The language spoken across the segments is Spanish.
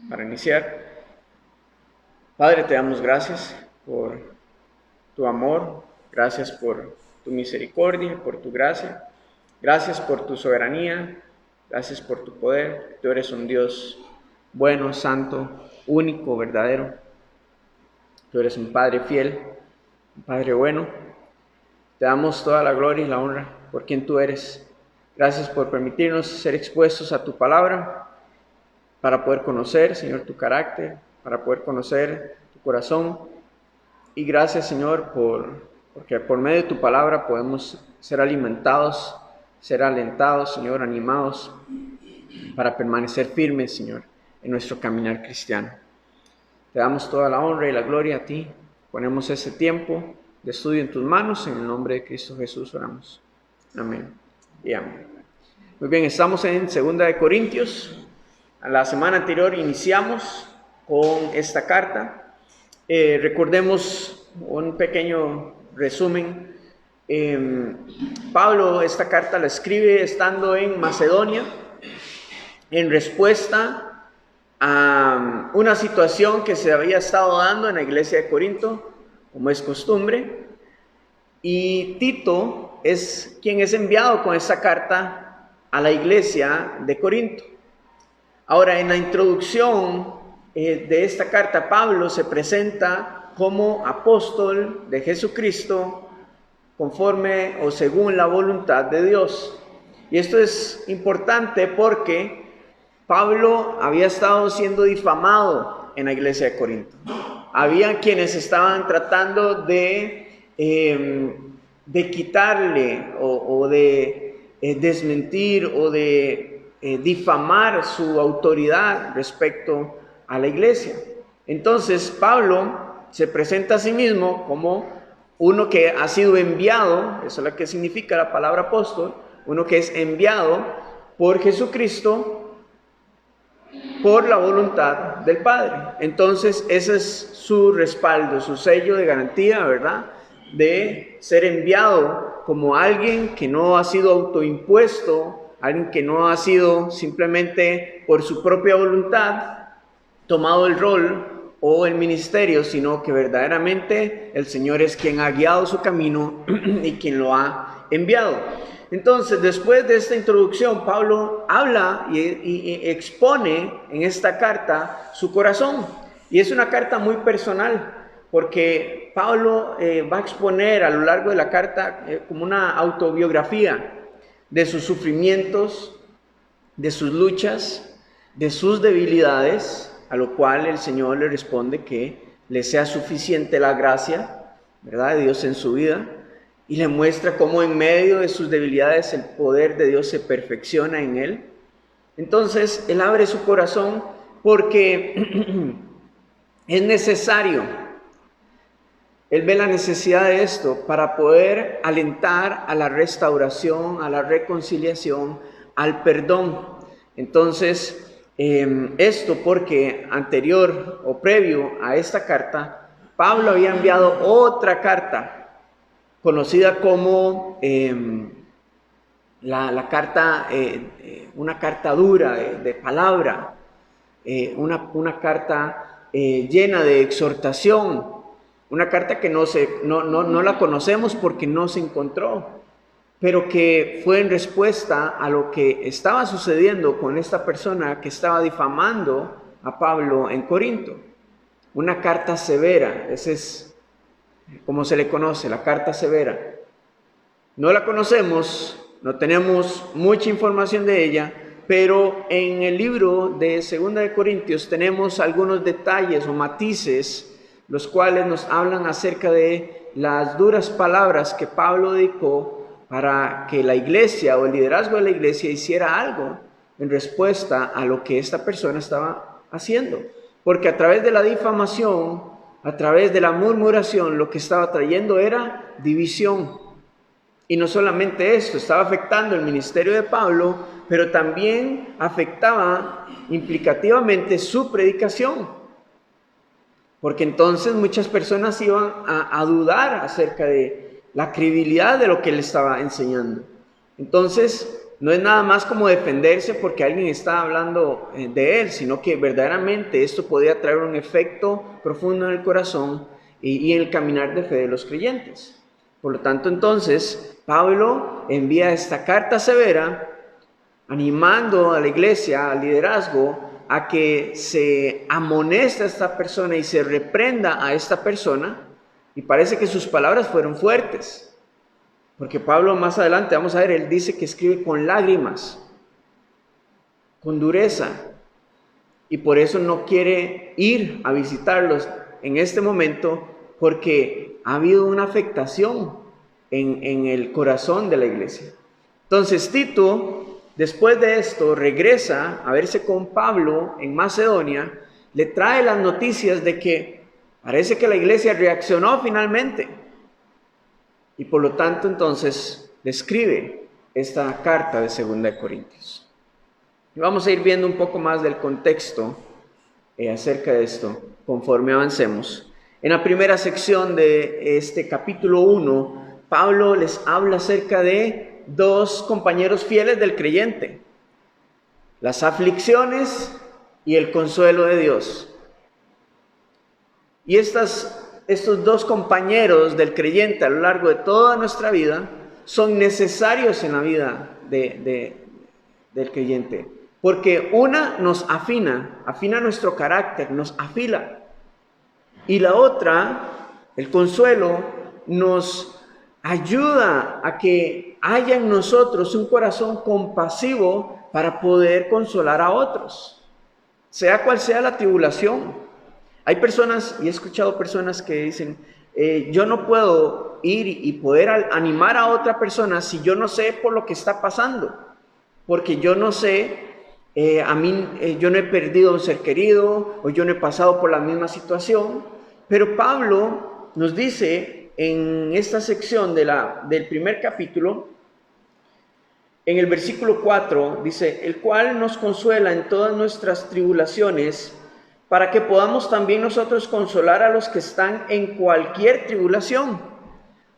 Para iniciar, Padre, te damos gracias por tu amor, gracias por tu misericordia, por tu gracia, gracias por tu soberanía, gracias por tu poder. Tú eres un Dios bueno, santo, único, verdadero. Tú eres un Padre fiel, un Padre bueno. Te damos toda la gloria y la honra por quien tú eres. Gracias por permitirnos ser expuestos a tu palabra, para poder conocer, Señor, tu carácter, para poder conocer tu corazón. Y gracias, Señor, porque por medio de tu palabra podemos ser alimentados, ser alentados, Señor, animados, para permanecer firmes, Señor, en nuestro caminar cristiano. Te damos toda la honra y la gloria a ti. Ponemos ese tiempo de estudio en tus manos. En el nombre de Cristo Jesús oramos. Amén y amén. Muy bien, estamos en 2 Corintios. La semana anterior iniciamos con esta carta. Recordemos un pequeño resumen. Pablo esta carta la escribe estando en Macedonia en respuesta a una situación que se había estado dando en la iglesia de Corinto, como es costumbre. Y Tito es quien es enviado con esta carta a la iglesia de Corinto. Ahora, en la introducción de esta carta, Pablo se presenta como apóstol de Jesucristo conforme o según la voluntad de Dios. Y esto es importante porque Pablo había estado siendo difamado en la iglesia de Corinto. Había quienes estaban tratando de quitarle o de desmentir o de difamar su autoridad respecto a la iglesia. Entonces Pablo se presenta a sí mismo como uno que ha sido enviado, eso es lo que significa la palabra apóstol, uno que es enviado por Jesucristo por la voluntad del Padre. Entonces ese es su respaldo, su sello de garantía, ¿verdad? De ser enviado como alguien que no ha sido autoimpuesto, alguien que no ha sido simplemente por su propia voluntad tomado el rol o el ministerio, sino que verdaderamente el Señor es quien ha guiado su camino y quien lo ha enviado. Entonces, después de esta introducción, Pablo habla y expone en esta carta su corazón. Y es una carta muy personal, porque Pablo va a exponer a lo largo de la carta como una autobiografía de sus sufrimientos, de sus luchas, de sus debilidades, a lo cual el Señor le responde que le sea suficiente la gracia, ¿verdad?, de Dios en su vida, y le muestra cómo en medio de sus debilidades el poder de Dios se perfecciona en él. Entonces, él abre su corazón porque es necesario. Él ve la necesidad de esto para poder alentar a la restauración, a la reconciliación, al perdón. Entonces, esto porque anterior o previo a esta carta, Pablo había enviado otra carta conocida como la carta, una carta dura de palabra, una carta llena de exhortación. Una carta que no la conocemos porque no se encontró, pero que fue en respuesta a lo que estaba sucediendo con esta persona que estaba difamando a Pablo en Corinto. Una carta severa, ese es como se le conoce, la carta severa. No la conocemos, no tenemos mucha información de ella, pero en el libro de 2 Corintios tenemos algunos detalles o matices los cuales nos hablan acerca de las duras palabras que Pablo dedicó para que la iglesia o el liderazgo de la iglesia hiciera algo en respuesta a lo que esta persona estaba haciendo. Porque a través de la difamación, a través de la murmuración, lo que estaba trayendo era división. Y no solamente esto, estaba afectando el ministerio de Pablo, pero también afectaba implicativamente su predicación. Porque entonces muchas personas iban a dudar acerca de la credibilidad de lo que él estaba enseñando. Entonces, no es nada más como defenderse porque alguien está hablando de él, sino que verdaderamente esto podía traer un efecto profundo en el corazón y en el caminar de fe de los creyentes. Por lo tanto, entonces, Pablo envía esta carta severa animando a la iglesia, al liderazgo, a que se amoneste a esta persona y se reprenda a esta persona. Y parece que sus palabras fueron fuertes, porque Pablo más adelante, vamos a ver, él dice que escribe con lágrimas, con dureza, y por eso no quiere ir a visitarlos en este momento, porque ha habido una afectación en el corazón de la iglesia. Entonces Tito, después de esto, regresa a verse con Pablo en Macedonia, le trae las noticias de que parece que la iglesia reaccionó finalmente. Y por lo tanto, entonces, le escribe esta carta de 2 Corintios. Y vamos a ir viendo un poco más del contexto acerca de esto conforme avancemos. En la primera sección de este capítulo 1, Pablo les habla acerca de dos compañeros fieles del creyente: las aflicciones y el consuelo de Dios. Y estos dos compañeros del creyente a lo largo de toda nuestra vida son necesarios en la vida del creyente, porque una nos afina nuestro carácter, nos afila, y la otra, el consuelo, nos ayuda a que haya en nosotros un corazón compasivo para poder consolar a otros, sea cual sea la tribulación. Hay personas, y he escuchado personas que dicen, yo no puedo ir y poder animar a otra persona si yo no sé por lo que está pasando, porque yo no sé, yo no he perdido a un ser querido, o yo no he pasado por la misma situación. Pero Pablo nos dice en esta sección del primer capítulo, en el versículo 4, dice: el cual nos consuela en todas nuestras tribulaciones, para que podamos también nosotros consolar a los que están en cualquier tribulación.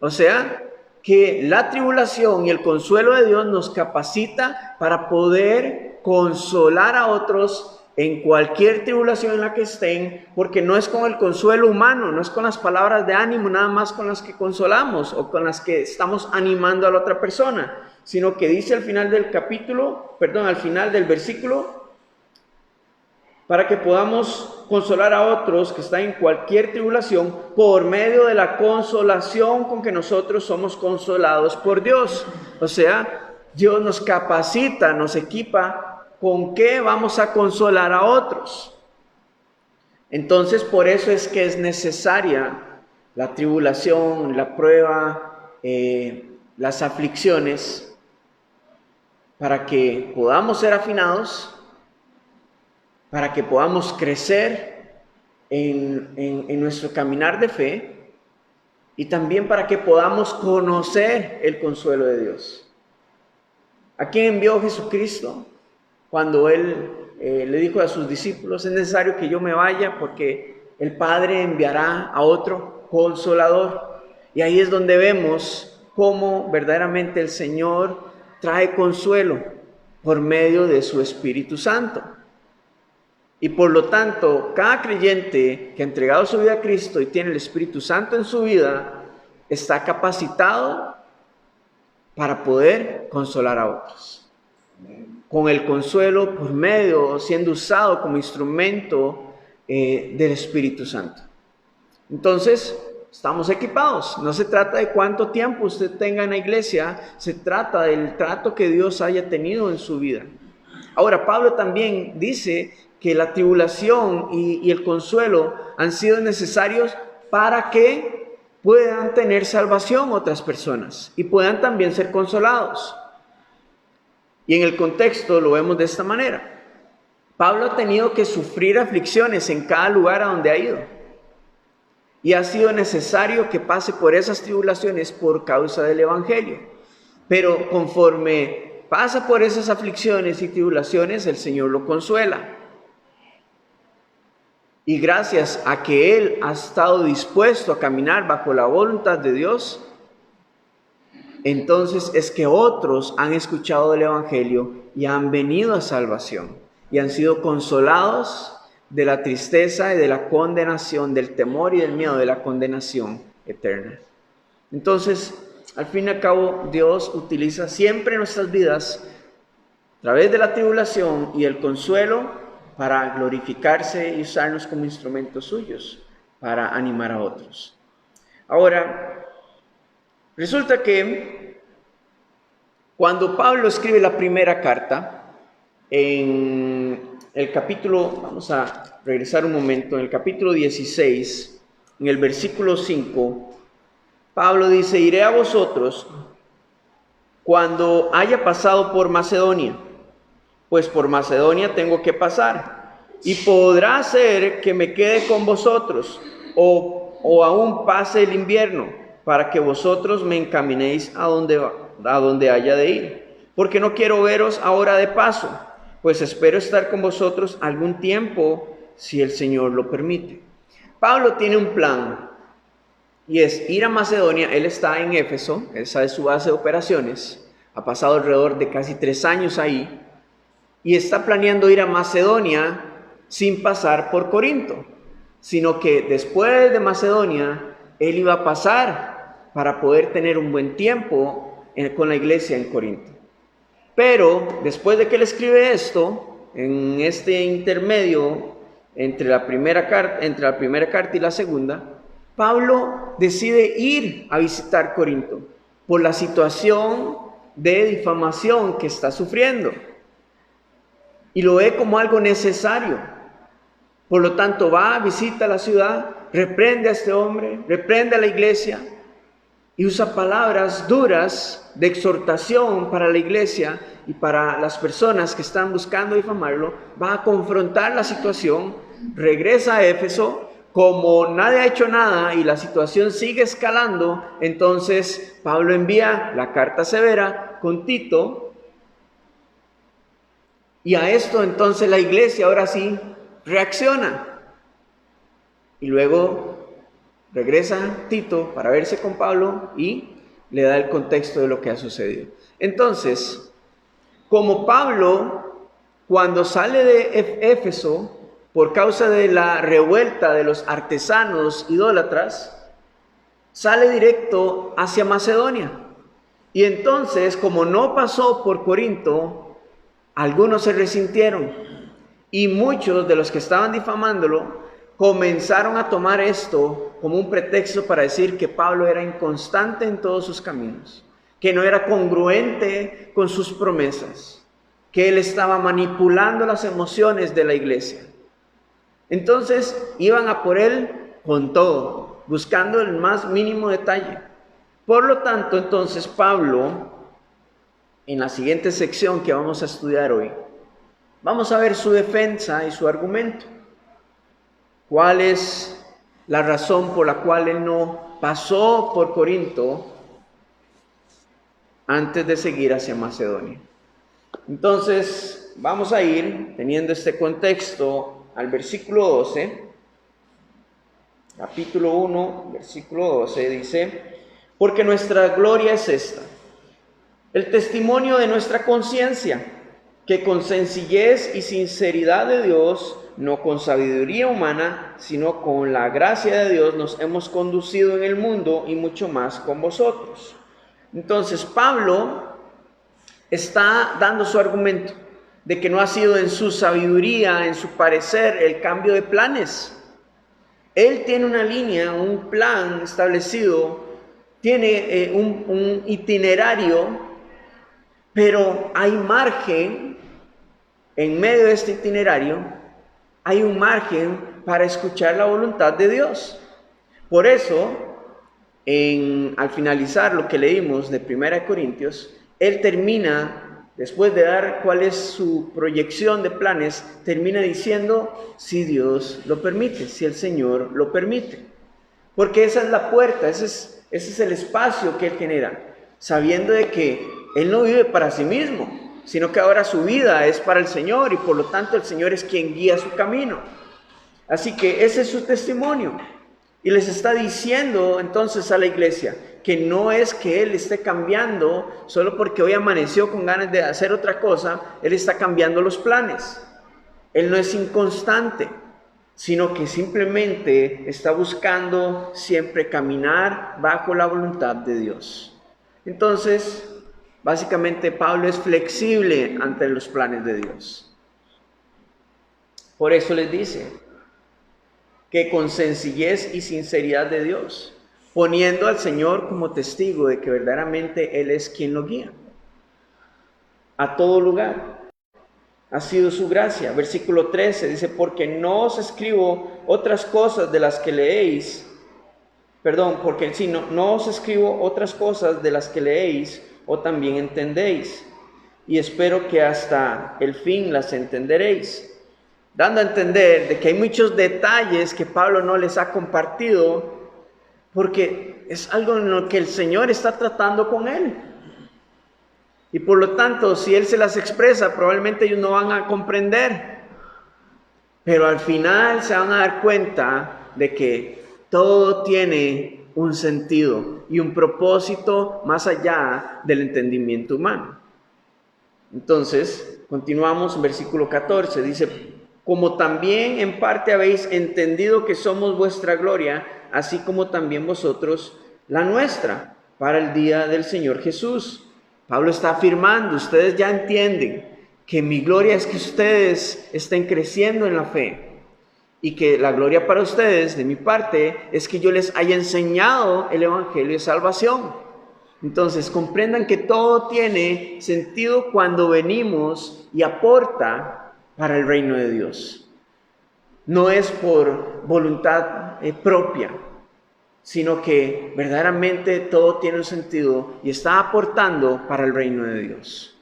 O sea, que la tribulación y el consuelo de Dios nos capacita para poder consolar a otros en cualquier tribulación en la que estén, porque no es con el consuelo humano, no es con las palabras de ánimo nada más con las que consolamos o con las que estamos animando a la otra persona, sino que dice al final del al final del versículo, para que podamos consolar a otros que están en cualquier tribulación por medio de la consolación con que nosotros somos consolados por Dios. O sea, Dios nos capacita, nos equipa con qué vamos a consolar a otros. Entonces, por eso es que es necesaria la tribulación, la prueba, las aflicciones, para que podamos ser afinados, para que podamos crecer en nuestro caminar de fe, y también para que podamos conocer el consuelo de Dios. ¿A quién envió Jesucristo? Cuando Él le dijo a sus discípulos: es necesario que yo me vaya porque el Padre enviará a otro consolador. Y ahí es donde vemos cómo verdaderamente el Señor trae consuelo por medio de su Espíritu Santo. Y por lo tanto, cada creyente que ha entregado su vida a Cristo y tiene el Espíritu Santo en su vida, está capacitado para poder consolar a otros. Con el consuelo por medio, siendo usado como instrumento del Espíritu Santo. Entonces, estamos equipados. No se trata de cuánto tiempo usted tenga en la iglesia, se trata del trato que Dios haya tenido en su vida. Ahora, Pablo también dice que la tribulación y el consuelo han sido necesarios para que puedan tener salvación otras personas y puedan también ser consolados. Y en el contexto lo vemos de esta manera. Pablo ha tenido que sufrir aflicciones en cada lugar a donde ha ido. Y ha sido necesario que pase por esas tribulaciones por causa del Evangelio. Pero conforme pasa por esas aflicciones y tribulaciones, el Señor lo consuela. Y gracias a que Él ha estado dispuesto a caminar bajo la voluntad de Dios, entonces es que otros han escuchado del Evangelio y han venido a salvación y han sido consolados de la tristeza y de la condenación, del temor y del miedo de la condenación eterna. Entonces, al fin y al cabo, Dios utiliza siempre nuestras vidas a través de la tribulación y el consuelo para glorificarse y usarnos como instrumentos suyos para animar a otros. Ahora, resulta que cuando Pablo escribe la primera carta, en el capítulo, vamos a regresar un momento, en el capítulo 16, en el versículo 5, Pablo dice: iré a vosotros cuando haya pasado por Macedonia, pues por Macedonia tengo que pasar, y podrá ser que me quede con vosotros, o aún pase el invierno, para que vosotros me encaminéis a donde haya de ir, porque no quiero veros ahora de paso, pues espero estar con vosotros algún tiempo, si el Señor lo permite. Pablo tiene un plan, y es ir a Macedonia. Él está en Éfeso, esa es su base de operaciones, ha pasado alrededor de casi 3 años ahí, y está planeando ir a Macedonia sin pasar por Corinto, sino que después de Macedonia, él iba a pasar para poder tener un buen tiempo con la iglesia en Corinto. Pero después de que él escribe esto, en este intermedio entre la primera carta y la segunda, Pablo decide ir a visitar Corinto por la situación de difamación que está sufriendo. Y lo ve como algo necesario. Por lo tanto, va, visita la ciudad, reprende a este hombre, reprende a la iglesia y usa palabras duras de exhortación para la iglesia y para las personas que están buscando difamarlo. Va a confrontar la situación, regresa a Éfeso. Como nadie ha hecho nada y la situación sigue escalando, entonces Pablo envía la carta severa con Tito. Y a esto entonces la iglesia ahora sí reacciona. Y luego regresa Tito para verse con Pablo y le da el contexto de lo que ha sucedido. Entonces, como Pablo, cuando sale de Éfeso, por causa de la revuelta de los artesanos idólatras, sale directo hacia Macedonia. Y entonces, como no pasó por Corinto, algunos se resintieron. Y muchos de los que estaban difamándolo comenzaron a tomar esto como un pretexto para decir que Pablo era inconstante en todos sus caminos, que no era congruente con sus promesas, que él estaba manipulando las emociones de la iglesia. Entonces iban a por él con todo, buscando el más mínimo detalle. Por lo tanto, entonces Pablo, en la siguiente sección que vamos a estudiar hoy, vamos a ver su defensa y su argumento. ¿Cuál es la razón por la cual él no pasó por Corinto antes de seguir hacia Macedonia? Entonces, vamos a ir teniendo este contexto al versículo 12, capítulo 1, versículo 12, dice: porque nuestra gloria es esta, el testimonio de nuestra conciencia, que con sencillez y sinceridad de Dios, no con sabiduría humana, sino con la gracia de Dios, nos hemos conducido en el mundo y mucho más con vosotros. Entonces, Pablo está dando su argumento de que no ha sido en su sabiduría, en su parecer, el cambio de planes. Él tiene una línea, un plan establecido, tiene un itinerario, pero hay margen, en medio de este itinerario, hay un margen para escuchar la voluntad de Dios. Por eso, al finalizar lo que leímos de 1 Corintios, él termina, después de dar cuál es su proyección de planes, termina diciendo: si Dios lo permite, si el Señor lo permite. Porque esa es la puerta, ese es el espacio que él genera, sabiendo de que él no vive para sí mismo, sino que ahora su vida es para el Señor y por lo tanto el Señor es quien guía su camino. Así que ese es su testimonio. Y les está diciendo entonces a la iglesia que no es que Él esté cambiando solo porque hoy amaneció con ganas de hacer otra cosa. Él está cambiando los planes. Él no es inconstante, sino que simplemente está buscando siempre caminar bajo la voluntad de Dios. Entonces, básicamente Pablo es flexible ante los planes de Dios. Por eso les dice que con sencillez y sinceridad de Dios, poniendo al Señor como testigo de que verdaderamente Él es quien lo guía a todo lugar. Ha sido su gracia. Versículo 13 dice, porque no os escribo otras cosas de las que leéis, no os escribo otras cosas de las que leéis o también entendéis, y espero que hasta el fin las entenderéis. Dando a entender de que hay muchos detalles que Pablo no les ha compartido, porque es algo en lo que el Señor está tratando con él. Y por lo tanto, si Él se las expresa, probablemente ellos no van a comprender. Pero al final se van a dar cuenta de que todo tiene un sentido y un propósito más allá del entendimiento humano. Entonces, continuamos en versículo 14. Dice, como también en parte habéis entendido que somos vuestra gloria, así como también vosotros la nuestra, para el día del Señor Jesús. Pablo está afirmando, ustedes ya entienden que mi gloria es que ustedes estén creciendo en la fe y que la gloria para ustedes, de mi parte, es que yo les haya enseñado el evangelio de salvación. Entonces, comprendan que todo tiene sentido cuando venimos y aporta para el reino de Dios. No es por voluntad propia, sino que verdaderamente todo tiene un sentido y está aportando para el reino de Dios.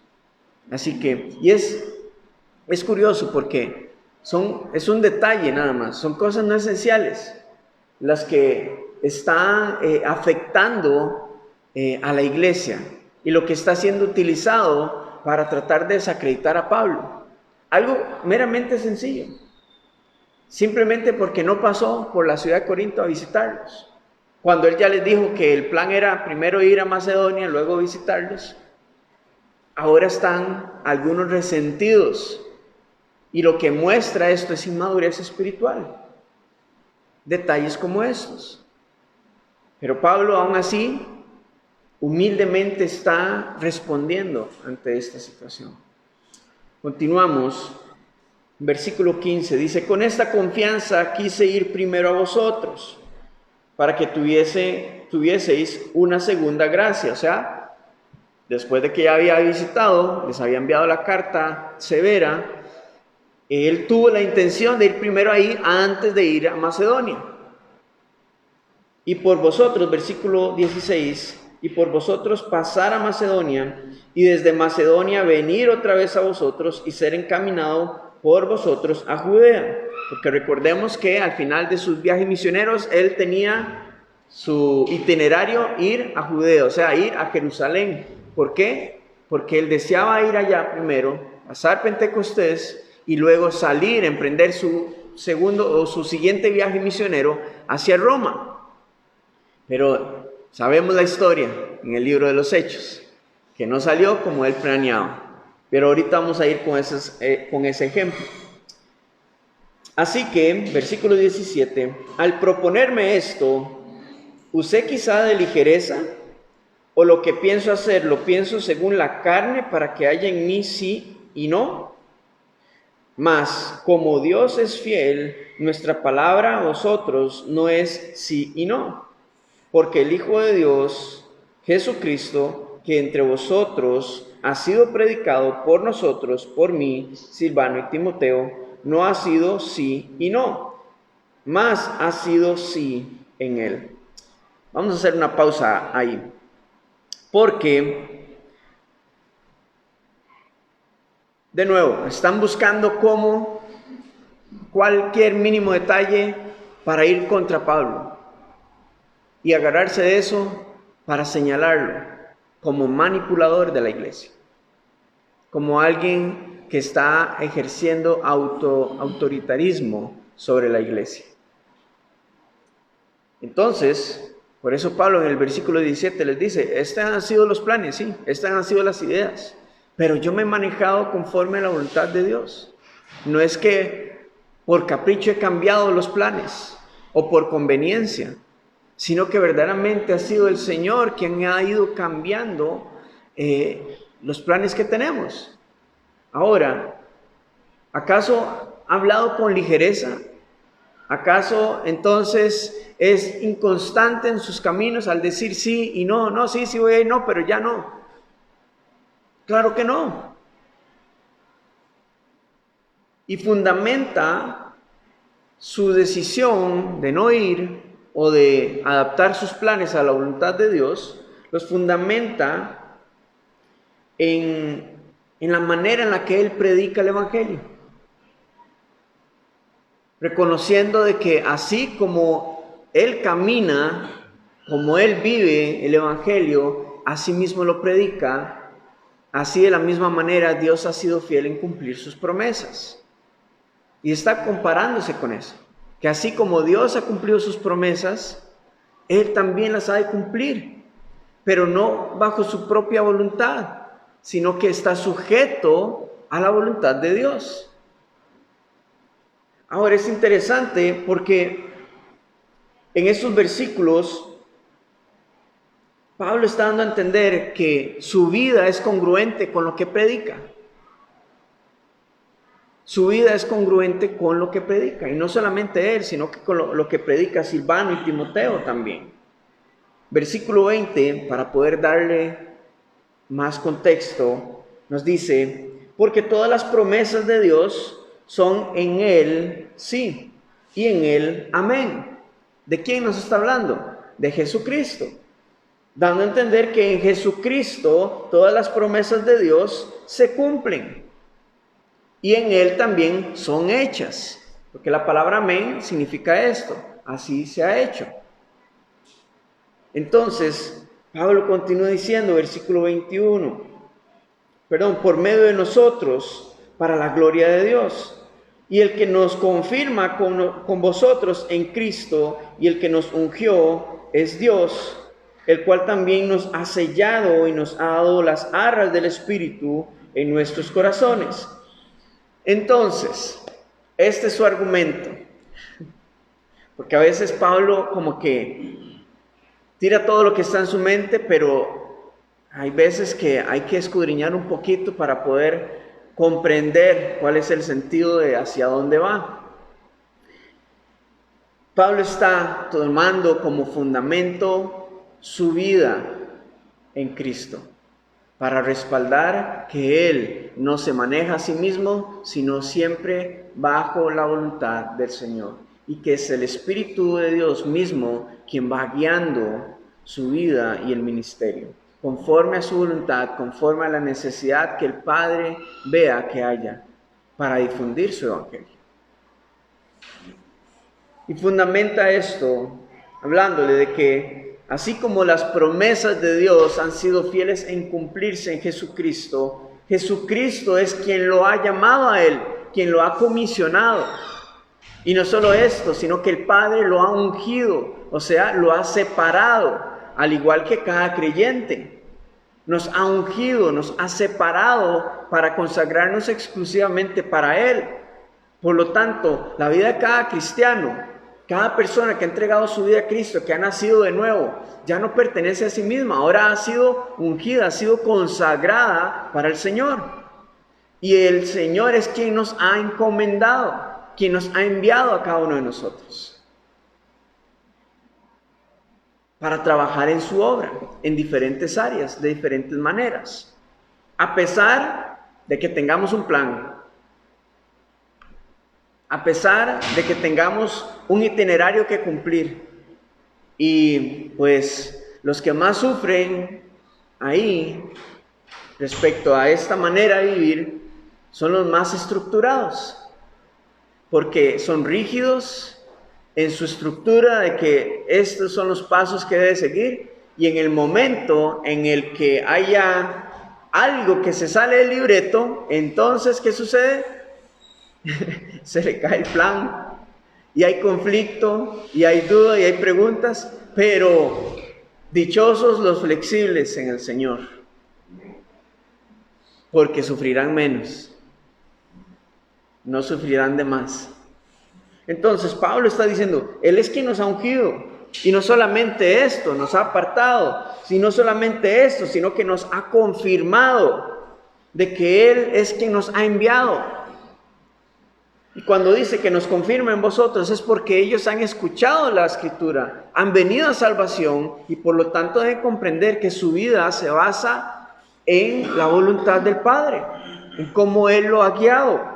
Así que, y es curioso porque es un detalle nada más, son cosas no esenciales las que están afectando a la iglesia y lo que está siendo utilizado para tratar de desacreditar a Pablo. Algo meramente sencillo, simplemente porque no pasó por la ciudad de Corinto a visitarlos. Cuando él ya les dijo que el plan era primero ir a Macedonia, luego visitarlos, ahora están algunos resentidos. Y lo que muestra esto es inmadurez espiritual. Detalles como estos. Pero Pablo aún así, humildemente está respondiendo ante esta situación. Continuamos. Versículo 15 dice, con esta confianza quise ir primero a vosotros, para que tuvieseis una segunda gracia. O sea, después de que ya había visitado, les había enviado la carta severa, él tuvo la intención de ir primero ahí antes de ir a Macedonia. Y por vosotros, versículo 16, y por vosotros pasar a Macedonia, y desde Macedonia venir otra vez a vosotros y ser encaminado por vosotros a Judea. Porque recordemos que al final de sus viajes misioneros, él tenía su itinerario ir a Judea, o sea, ir a Jerusalén. ¿Por qué? Porque él deseaba ir allá primero, pasar Pentecostés y luego salir, emprender su siguiente viaje misionero hacia Roma. Pero sabemos la historia en el libro de los Hechos, que no salió como él planeaba. Pero ahorita vamos a ir con ese ejemplo. Así que, versículo 17, al proponerme esto, ¿usé quizá de ligereza? ¿O lo que pienso hacer, lo pienso según la carne para que haya en mí sí y no? Mas, como Dios es fiel, nuestra palabra a vosotros no es sí y no. Porque el Hijo de Dios, Jesucristo, que entre vosotros ha sido predicado por nosotros, por mí, Silvano y Timoteo, no ha sido sí y no, mas ha sido sí en él. Vamos a hacer una pausa ahí, porque, de nuevo, están buscando cualquier mínimo detalle para ir contra Pablo y agarrarse de eso para señalarlo como manipulador de la iglesia, como alguien que está ejerciendo autoritarismo sobre la iglesia. Entonces, Por eso Pablo en el versículo 17 les dice, estos han sido los planes, sí, estas han sido las ideas, pero yo me he manejado conforme a la voluntad de Dios. No es que por capricho he cambiado los planes o por conveniencia, sino que verdaderamente ha sido el Señor quien ha ido cambiando los planes que tenemos. Ahora, ¿acaso ha hablado con ligereza? ¿Acaso entonces es inconstante en sus caminos al decir sí y no? No, sí, sí voy a ir, no, pero ya no. Claro que no. Y fundamenta su decisión de no ir o de adaptar sus planes a la voluntad de Dios, los fundamenta en la manera en la que Él predica el Evangelio. Reconociendo de que así como Él camina, como Él vive el Evangelio, así mismo lo predica, así de la misma manera Dios ha sido fiel en cumplir sus promesas. Y está comparándose con eso, que así como Dios ha cumplido sus promesas, Él también las ha de cumplir, pero no bajo su propia voluntad, sino que está sujeto a la voluntad de Dios. Ahora es interesante porque en estos versículos Pablo está dando a entender que su vida es congruente con lo que predica. Su vida es congruente con lo que predica. Y no solamente él, sino que con lo que predica Silvano y Timoteo también. Versículo 20, para poder darle más contexto, nos dice, porque todas las promesas de Dios son en Él sí y en Él amén. ¿De quién nos está hablando? De Jesucristo. Dando a entender que en Jesucristo todas las promesas de Dios se cumplen. Y en Él también son hechas. Porque la palabra amén significa esto. Así se ha hecho. Entonces, Pablo continúa diciendo, versículo 21. Por medio de nosotros, para la gloria de Dios. Y el que nos confirma con vosotros en Cristo y el que nos ungió es Dios, el cual también nos ha sellado y nos ha dado las arras del Espíritu en nuestros corazones. Entonces, este es su argumento. Porque a veces Pablo como que tira todo lo que está en su mente, pero hay veces que hay que escudriñar un poquito para poder comprender cuál es el sentido de hacia dónde va. Pablo está tomando como fundamento su vida en Cristo para respaldar que Él no se maneja a sí mismo, sino siempre bajo la voluntad del Señor, y que es el Espíritu de Dios mismo quien va guiando su vida y el ministerio, conforme a su voluntad, conforme a la necesidad que el Padre vea que haya para difundir su Evangelio. Y fundamenta esto hablándole de que así como las promesas de Dios han sido fieles en cumplirse en Jesucristo, Jesucristo es quien lo ha llamado a Él, quien lo ha comisionado. Y no solo esto, sino que el Padre lo ha ungido, o sea, lo ha separado, al igual que cada creyente. Nos ha ungido, nos ha separado para consagrarnos exclusivamente para Él. Por lo tanto, la vida de cada cristiano, cada persona que ha entregado su vida a Cristo, que ha nacido de nuevo, ya no pertenece a sí misma, ahora ha sido ungida, ha sido consagrada para el Señor. Y el Señor es quien nos ha encomendado, quien nos ha enviado a cada uno de nosotros para trabajar en su obra, en diferentes áreas, de diferentes maneras, a pesar de que tengamos un plan, a pesar de que tengamos un itinerario que cumplir. Y pues los que más sufren ahí respecto a esta manera de vivir son los más estructurados, porque son rígidos en su estructura de que estos son los pasos que debe seguir, y en el momento en el que haya algo que se sale del libreto, entonces ¿qué sucede? Se le cae el plan y hay conflicto, y hay duda, y hay preguntas, pero dichosos los flexibles en el Señor, porque sufrirán menos, no sufrirán de más. Entonces Pablo está diciendo, Él es quien nos ha ungido, y no solamente esto, nos ha apartado, sino solamente esto, sino que nos ha confirmado de que Él es quien nos ha enviado. Y cuando dice que nos confirma en vosotros es porque ellos han escuchado la Escritura, han venido a salvación y por lo tanto deben comprender que su vida se basa en la voluntad del Padre, en cómo Él lo ha guiado.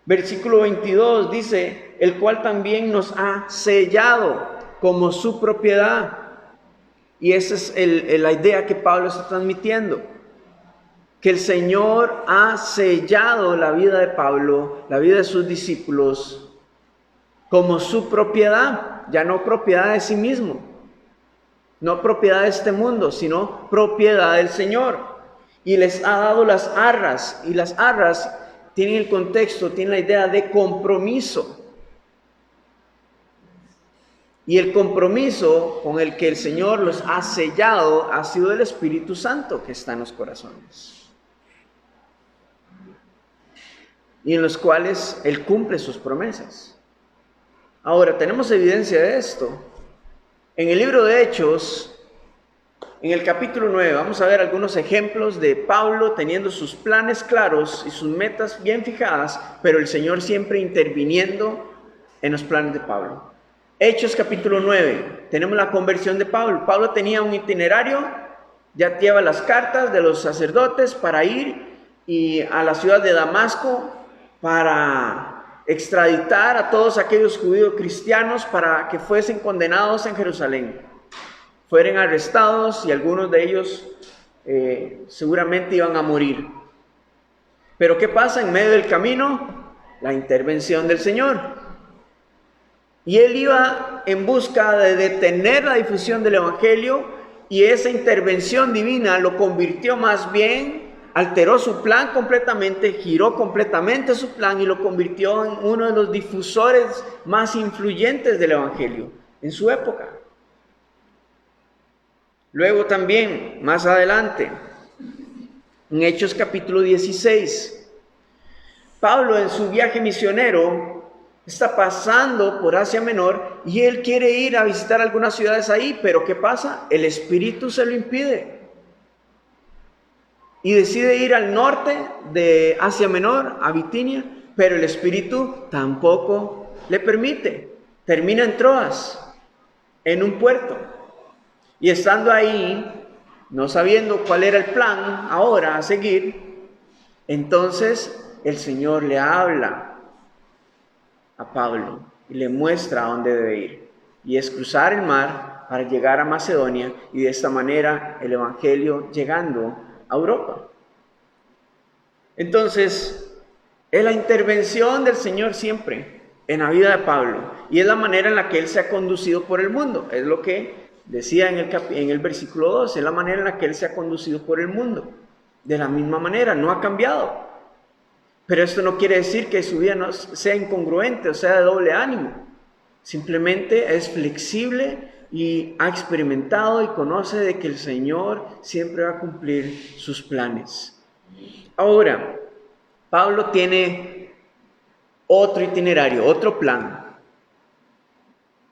Versículo 22 dice, el cual también nos ha sellado como su propiedad. Y esa es la idea que Pablo está transmitiendo. Que el Señor ha sellado la vida de Pablo, la vida de sus discípulos, como su propiedad, ya no propiedad de sí mismo, no propiedad de este mundo, sino propiedad del Señor. Y les ha dado las arras, y las arras tienen el contexto, tienen la idea de compromiso. Y el compromiso con el que el Señor los ha sellado ha sido el Espíritu Santo que está en los corazones. Y en los cuales Él cumple sus promesas. Ahora, tenemos evidencia de esto. En el libro de Hechos, en el capítulo 9, vamos a ver algunos ejemplos de Pablo teniendo sus planes claros y sus metas bien fijadas, pero el Señor siempre interviniendo en los planes de Pablo. Hechos capítulo 9, tenemos la conversión de Pablo. Pablo tenía un itinerario, ya lleva las cartas de los sacerdotes para ir a la ciudad de Damasco, para extraditar a todos aquellos judíos cristianos para que fuesen condenados en Jerusalén. Fueron arrestados y algunos de ellos seguramente iban a morir. Pero ¿qué pasa en medio del camino? La intervención del Señor. Y él iba en busca de detener la difusión del Evangelio y esa intervención divina lo convirtió más bien, alteró su plan completamente, giró completamente su plan y lo convirtió en uno de los difusores más influyentes del Evangelio en su época. Luego también, más adelante, en Hechos capítulo 16, Pablo en su viaje misionero está pasando por Asia Menor y él quiere ir a visitar algunas ciudades ahí, pero ¿qué pasa? El Espíritu se lo impide. Y decide ir al norte de Asia Menor, a Bitinia, pero el Espíritu tampoco le permite. Termina en Troas, en un puerto. Y estando ahí, no sabiendo cuál era el plan ahora a seguir, entonces el Señor le habla a Pablo y le muestra a dónde debe ir. Y es cruzar el mar para llegar a Macedonia y de esta manera el Evangelio llegando a Europa. Entonces, es la intervención del Señor siempre en la vida de Pablo y es la manera en la que él se ha conducido por el mundo. Es lo que decía en el versículo 2, es la manera en la que él se ha conducido por el mundo. De la misma manera, no ha cambiado. Pero esto no quiere decir que su vida no sea incongruente o sea de doble ánimo. Simplemente es flexible y ha experimentado y conoce de que el Señor siempre va a cumplir sus planes. Ahora, Pablo tiene otro itinerario, otro plan.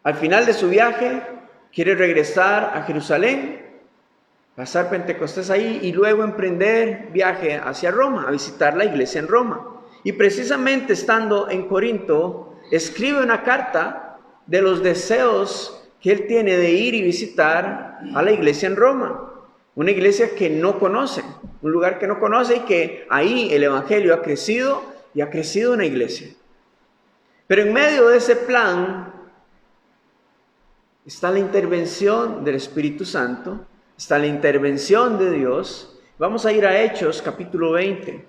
Al final de su viaje, quiere regresar a Jerusalén, pasar Pentecostés ahí y luego emprender viaje hacia Roma, a visitar la iglesia en Roma. Y precisamente estando en Corinto, escribe una carta de los deseos que él tiene de ir y visitar a la iglesia en Roma. Una iglesia que no conoce, un lugar que no conoce y que ahí el Evangelio ha crecido y ha crecido una iglesia. Pero en medio de ese plan está la intervención del Espíritu Santo, está la intervención de Dios. Vamos a ir a Hechos capítulo 20.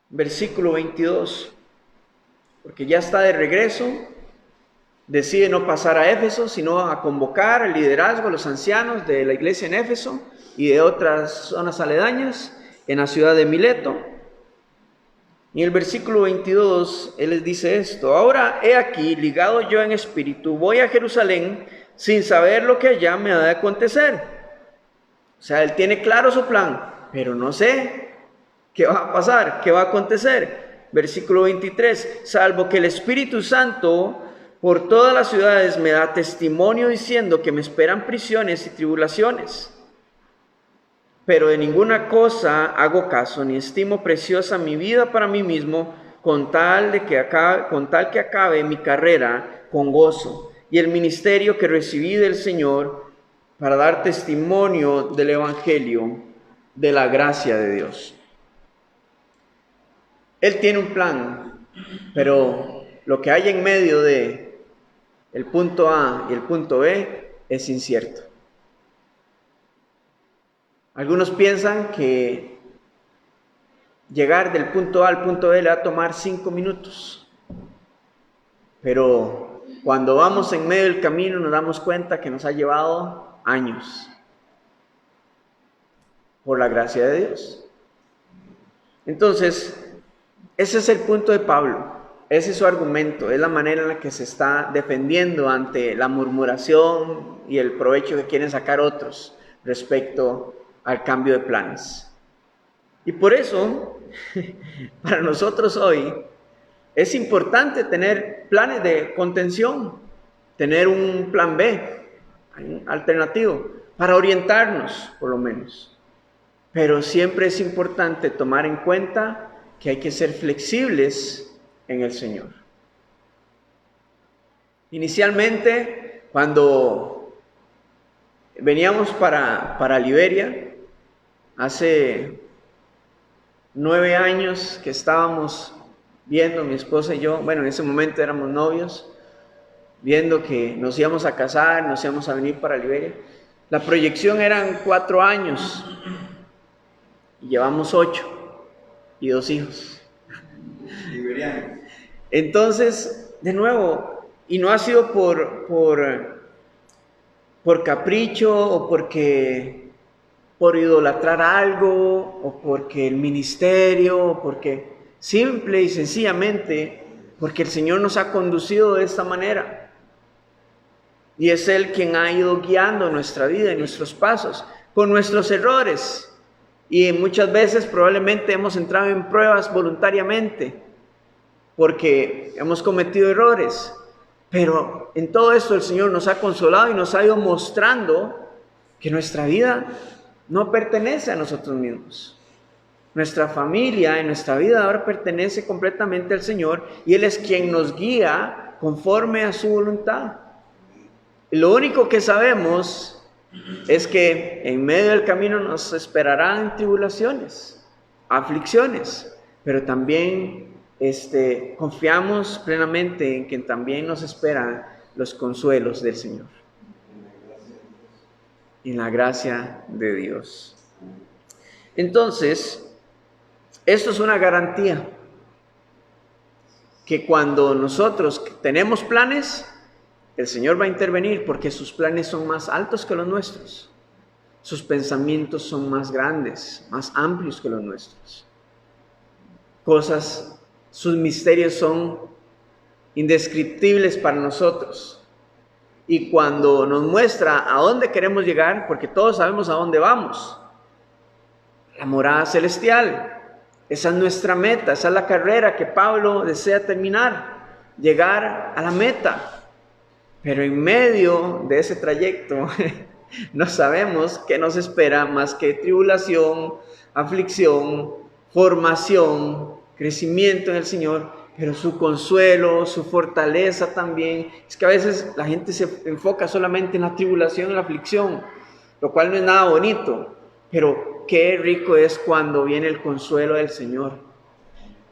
Versículo 22. Porque ya está de regreso decide no pasar a Éfeso, sino a convocar al liderazgo, a los ancianos de la iglesia en Éfeso y de otras zonas aledañas en la ciudad de Mileto. Y en el versículo 22, él les dice esto: ahora he aquí, ligado yo en espíritu, voy a Jerusalén sin saber lo que allá me ha de acontecer. O sea, él tiene claro su plan, pero no sé qué va a pasar, qué va a acontecer. Versículo 23, salvo que el Espíritu Santo por todas las ciudades me da testimonio diciendo que me esperan prisiones y tribulaciones. Pero de ninguna cosa hago caso, ni estimo preciosa mi vida para mí mismo, con tal que acabe mi carrera con gozo y el ministerio que recibí del Señor para dar testimonio del Evangelio de la gracia de Dios. Él tiene un plan, pero lo que hay en medio de el punto A y el punto B es incierto. Algunos piensan que llegar del punto A al punto B le va a tomar 5 minutos. Pero cuando vamos en medio del camino nos damos cuenta que nos ha llevado años. Por la gracia de Dios. Entonces, ese es el punto de Pablo. Ese es su argumento. Es la manera en la que se está defendiendo ante la murmuración y el provecho que quieren sacar otros respecto al cambio de planes. Y por eso, para nosotros hoy, es importante tener planes de contención, tener un plan B, alternativo, para orientarnos, por lo menos. Pero siempre es importante tomar en cuenta que hay que ser flexibles en el Señor. Inicialmente, cuando veníamos para Liberia, hace 9 años que estábamos viendo, mi esposa y yo, bueno, en ese momento éramos novios, viendo que nos íbamos a casar, nos íbamos a venir para Liberia. La proyección eran 4 años, y llevamos 8 y 2 hijos. Liberianos. Entonces, de nuevo, y no ha sido por capricho o por idolatrar algo, o porque el ministerio, o porque simple y sencillamente, porque el Señor nos ha conducido de esta manera. Y es Él quien ha ido guiando nuestra vida y nuestros pasos, con nuestros errores. Y muchas veces probablemente hemos entrado en pruebas voluntariamente, porque hemos cometido errores. Pero en todo esto el Señor nos ha consolado y nos ha ido mostrando que nuestra vida no pertenece a nosotros mismos. Nuestra familia y nuestra vida ahora pertenece completamente al Señor, y Él es quien nos guía conforme a su voluntad. Y lo único que sabemos es que en medio del camino nos esperarán tribulaciones, aflicciones, pero también confiamos plenamente en que también nos esperan los consuelos del Señor. En la gracia de Dios. Entonces, esto es una garantía que cuando nosotros tenemos planes, el Señor va a intervenir, porque sus planes son más altos que los nuestros. Sus pensamientos son más grandes, más amplios que los nuestros. Sus misterios son indescriptibles para nosotros. Y cuando nos muestra a dónde queremos llegar, porque todos sabemos a dónde vamos, la morada celestial, esa es nuestra meta, esa es la carrera que Pablo desea terminar, llegar a la meta. Pero en medio de ese trayecto no sabemos qué nos espera más que tribulación, aflicción, formación, crecimiento en el Señor. Pero su consuelo, su fortaleza también. Es que a veces la gente se enfoca solamente en la tribulación, en la aflicción, lo cual no es nada bonito. Pero qué rico es cuando viene el consuelo del Señor.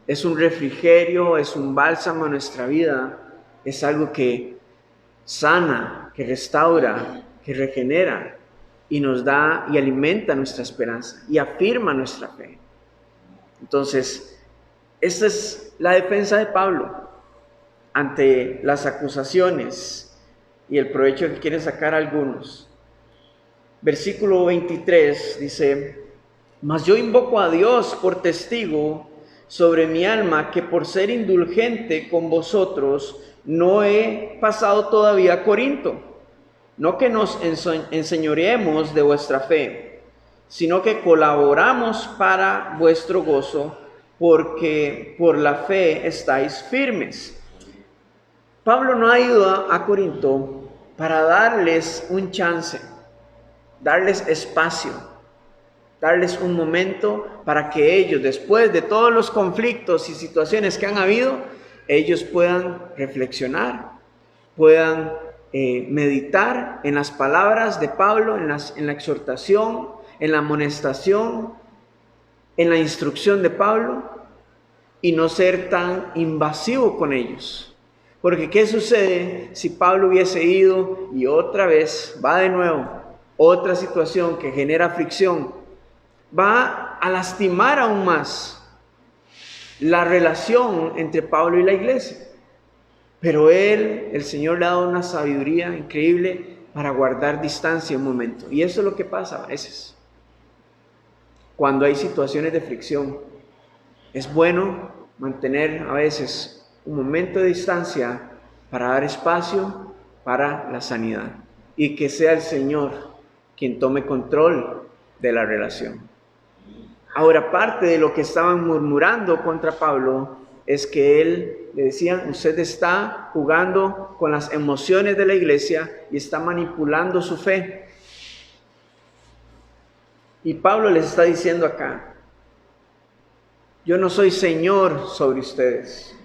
Es un refrigerio, es un bálsamo a nuestra vida. Es algo que sana, que restaura, que regenera y nos da y alimenta nuestra esperanza y afirma nuestra fe. Entonces, esta es la defensa de Pablo. ante las acusaciones y el provecho que quieren sacar algunos. Versículo 23 dice: mas yo invoco a Dios por testigo sobre mi alma, que por ser indulgente con vosotros no he pasado todavía a Corinto. No que nos enseñoreemos de vuestra fe, sino que colaboramos para vuestro gozo, porque por la fe estáis firmes. Pablo no ha ido a Corinto para darles un chance, darles espacio, darles un momento para que ellos, después de todos los conflictos y situaciones que han habido, ellos puedan reflexionar, puedan meditar en las palabras de Pablo, en la exhortación, en la amonestación, en la instrucción de Pablo, y no ser tan invasivo con ellos. Porque ¿qué sucede si Pablo hubiese ido y otra vez va de nuevo? Otra situación que genera fricción, va a lastimar aún más la relación entre Pablo y la iglesia. Pero el Señor le ha dado una sabiduría increíble para guardar distancia un momento. Y eso es lo que pasa a veces. Cuando hay situaciones de fricción, es bueno mantener a veces un momento de distancia para dar espacio para la sanidad. Y que sea el Señor quien tome control de la relación. Ahora, parte de lo que estaban murmurando contra Pablo es que él le decían: usted está jugando con las emociones de la iglesia y está manipulando su fe. Y Pablo les está diciendo acá: yo no soy Señor sobre ustedes.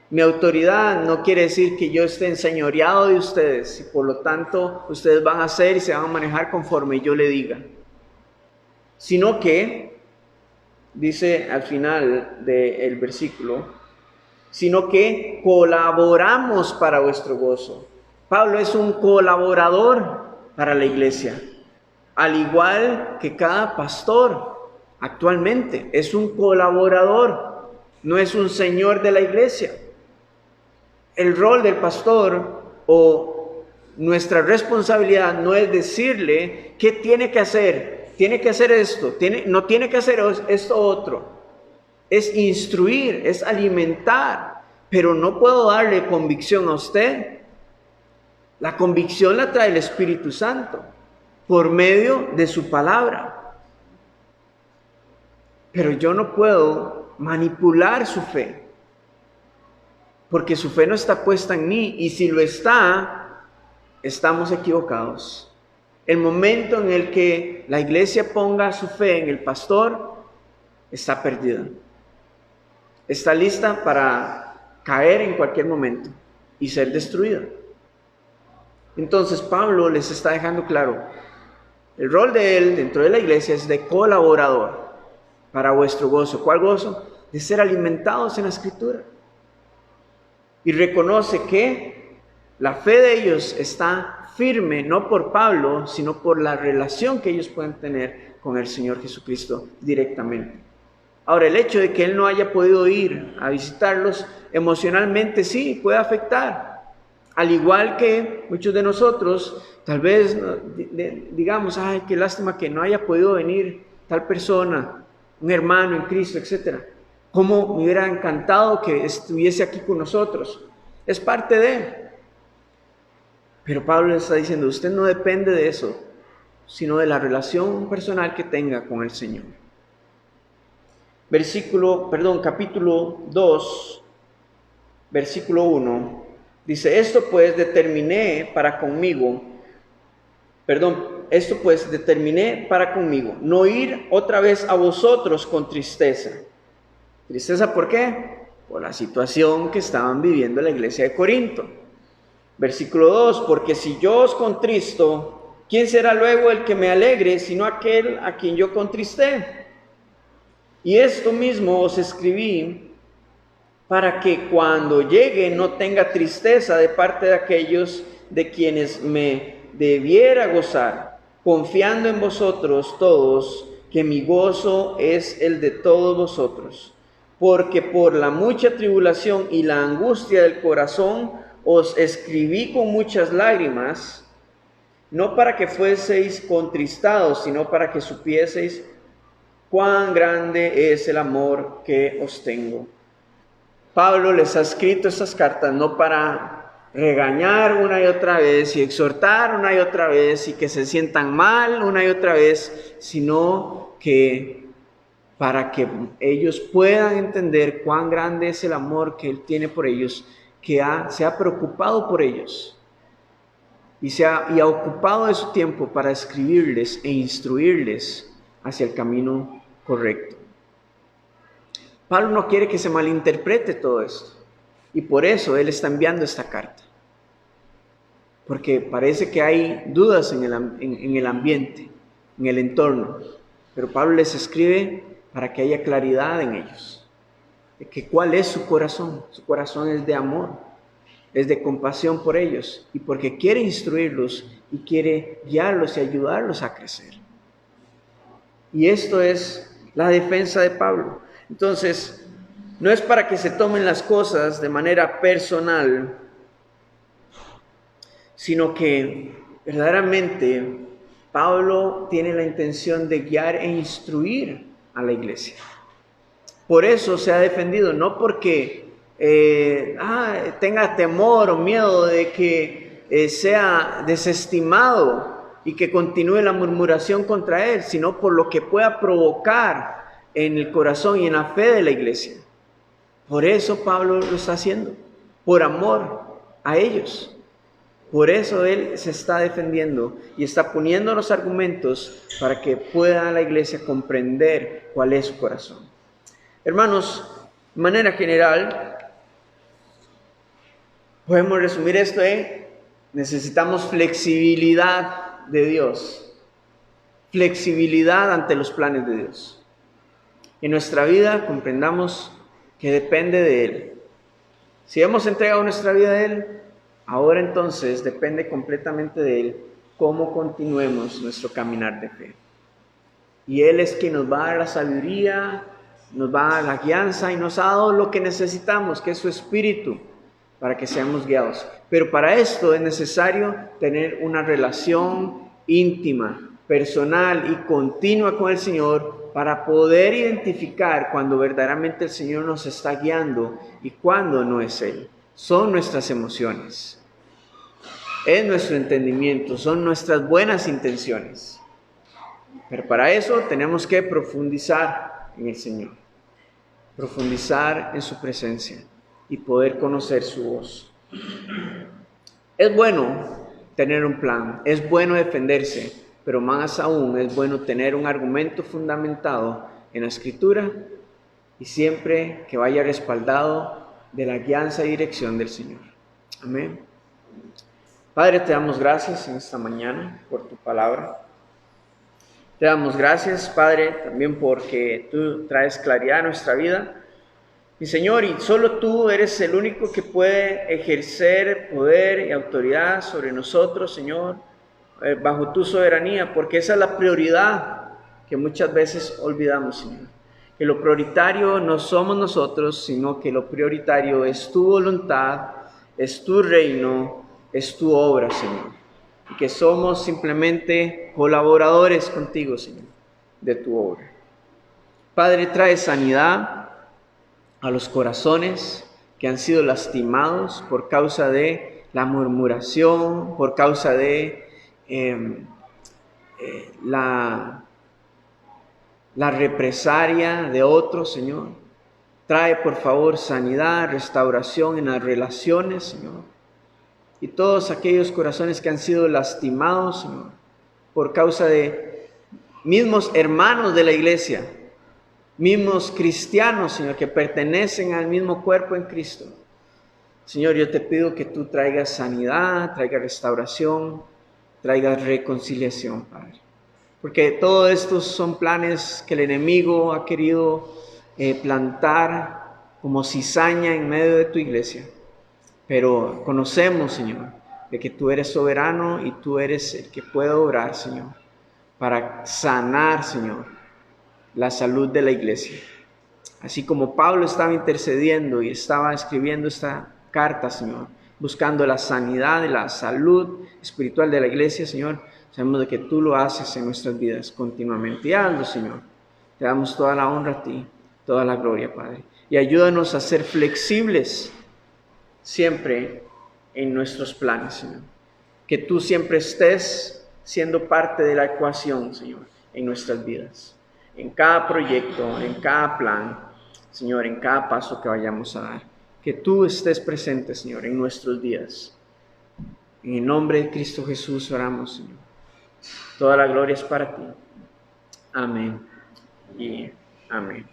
Mi autoridad no quiere decir que yo esté enseñoreado de ustedes y por lo tanto ustedes van a hacer y se van a manejar conforme yo le diga. Sino que, dice al final del versículo, sino que colaboramos para vuestro gozo. Pablo es un colaborador para la iglesia, al igual que cada pastor actualmente es un colaborador, no es un señor de la iglesia. El rol del pastor o nuestra responsabilidad no es decirle qué tiene que hacer. Tiene que hacer esto, no tiene que hacer esto otro. Es instruir, es alimentar, pero no puedo darle convicción a usted. La convicción la trae el Espíritu Santo por medio de su palabra. Pero yo no puedo manipular su fe, porque su fe no está puesta en mí, y si lo está, estamos equivocados. El momento en el que la iglesia ponga su fe en el pastor, está perdida. Está lista para caer en cualquier momento y ser destruida. Entonces Pablo les está dejando claro, el rol de él dentro de la iglesia es de colaborador para vuestro gozo. ¿Cuál gozo? De ser alimentados en la Escritura. Y reconoce que la fe de ellos está firme, no por Pablo, sino por la relación que ellos pueden tener con el Señor Jesucristo directamente. Ahora, el hecho de que él no haya podido ir a visitarlos emocionalmente sí puede afectar. Al igual que muchos de nosotros, tal vez digamos: ay, qué lástima que no haya podido venir tal persona, un hermano en Cristo, etc. Cómo me hubiera encantado que estuviese aquí con nosotros. Es parte de él. Pero Pablo le está diciendo: usted no depende de eso, sino de la relación personal que tenga con el Señor. Capítulo 2, versículo 1, dice: esto pues determiné para conmigo, no ir otra vez a vosotros con tristeza. ¿Tristeza por qué? Por la situación que estaban viviendo la iglesia de Corinto. Versículo 2, porque si yo os contristo, ¿quién será luego el que me alegre, sino aquel a quien yo contristé? Y esto mismo os escribí para que cuando llegue no tenga tristeza de parte de aquellos de quienes me debiera gozar, confiando en vosotros todos, que mi gozo es el de todos vosotros. porque por la mucha tribulación y la angustia del corazón os escribí con muchas lágrimas, no para que fueseis contristados, sino para que supieseis cuán grande es el amor que os tengo. Pablo les ha escrito estas cartas no para regañar una y otra vez y exhortar una y otra vez y que se sientan mal una y otra vez, sino que para que ellos puedan entender cuán grande es el amor que Él tiene por ellos, que se ha preocupado por ellos y ha ocupado de su tiempo para escribirles e instruirles hacia el camino correcto. Pablo no quiere que se malinterprete todo esto y por eso él está enviando esta carta, porque parece que hay dudas en el ambiente, en el entorno, pero Pablo les escribe para que haya claridad en ellos, de que cuál es su corazón es de amor, es de compasión por ellos y porque quiere instruirlos y quiere guiarlos y ayudarlos a crecer. Y esto es la defensa de Pablo. Entonces, no es para que se tomen las cosas de manera personal, sino que verdaderamente Pablo tiene la intención de guiar e instruir a la iglesia. Por eso se ha defendido, no porque tenga temor o miedo de que sea desestimado y que continúe la murmuración contra él, sino por lo que pueda provocar en el corazón y en la fe de la iglesia. Por eso Pablo lo está haciendo, por amor a ellos. Por eso él se está defendiendo y está poniendo los argumentos para que pueda la iglesia comprender cuál es su corazón. Hermanos, de manera general, podemos resumir esto en: necesitamos flexibilidad de Dios, flexibilidad ante los planes de Dios. En nuestra vida comprendamos que depende de Él. Si hemos entregado nuestra vida a Él, ahora entonces depende completamente de Él cómo continuemos nuestro caminar de fe. Y Él es quien nos va a dar la sabiduría, nos va a dar la guianza y nos ha dado lo que necesitamos, que es su Espíritu, para que seamos guiados. Pero para esto es necesario tener una relación íntima, personal y continua con el Señor para poder identificar cuando verdaderamente el Señor nos está guiando y cuando no es Él. Son nuestras emociones, es nuestro entendimiento, son nuestras buenas intenciones. Pero para eso tenemos que profundizar en el Señor, profundizar en su presencia y poder conocer su voz. Es bueno tener un plan, es bueno defenderse, pero más aún es bueno tener un argumento fundamentado en la Escritura y siempre que vaya respaldado de la guianza y dirección del Señor. Amén. Padre, te damos gracias en esta mañana por tu palabra. Te damos gracias, Padre, también porque tú traes claridad a nuestra vida. Mi Señor, y solo tú eres el único que puede ejercer poder y autoridad sobre nosotros, Señor, bajo tu soberanía, porque esa es la prioridad que muchas veces olvidamos, Señor. Que lo prioritario no somos nosotros, sino que lo prioritario es tu voluntad, es tu reino, es tu obra, Señor. Y que somos simplemente colaboradores contigo, Señor, de tu obra. Padre, trae sanidad a los corazones que han sido lastimados por causa de la murmuración, por causa de la represalia de otros, Señor. Trae, por favor, sanidad, restauración en las relaciones, Señor. Y todos aquellos corazones que han sido lastimados, Señor, por causa de mismos hermanos de la iglesia, mismos cristianos, Señor, que pertenecen al mismo cuerpo en Cristo. Señor, yo te pido que tú traigas sanidad, traigas restauración, traigas reconciliación, Padre. Porque todos estos son planes que el enemigo ha querido plantar como cizaña en medio de tu iglesia. Pero conocemos, Señor, de que tú eres soberano y tú eres el que puede obrar, Señor, para sanar, Señor, la salud de la iglesia. Así como Pablo estaba intercediendo y estaba escribiendo esta carta, Señor, buscando la sanidad y la salud espiritual de la iglesia, Señor, sabemos de que tú lo haces en nuestras vidas continuamente. Y hazlo, Señor. Te damos toda la honra a ti, toda la gloria, Padre. Y ayúdanos a ser flexibles siempre en nuestros planes, Señor. Que tú siempre estés siendo parte de la ecuación, Señor, en nuestras vidas. En cada proyecto, en cada plan, Señor, en cada paso que vayamos a dar. Que tú estés presente, Señor, en nuestros días. En el nombre de Cristo Jesús oramos, Señor. Toda la gloria es para ti. Amén y amén.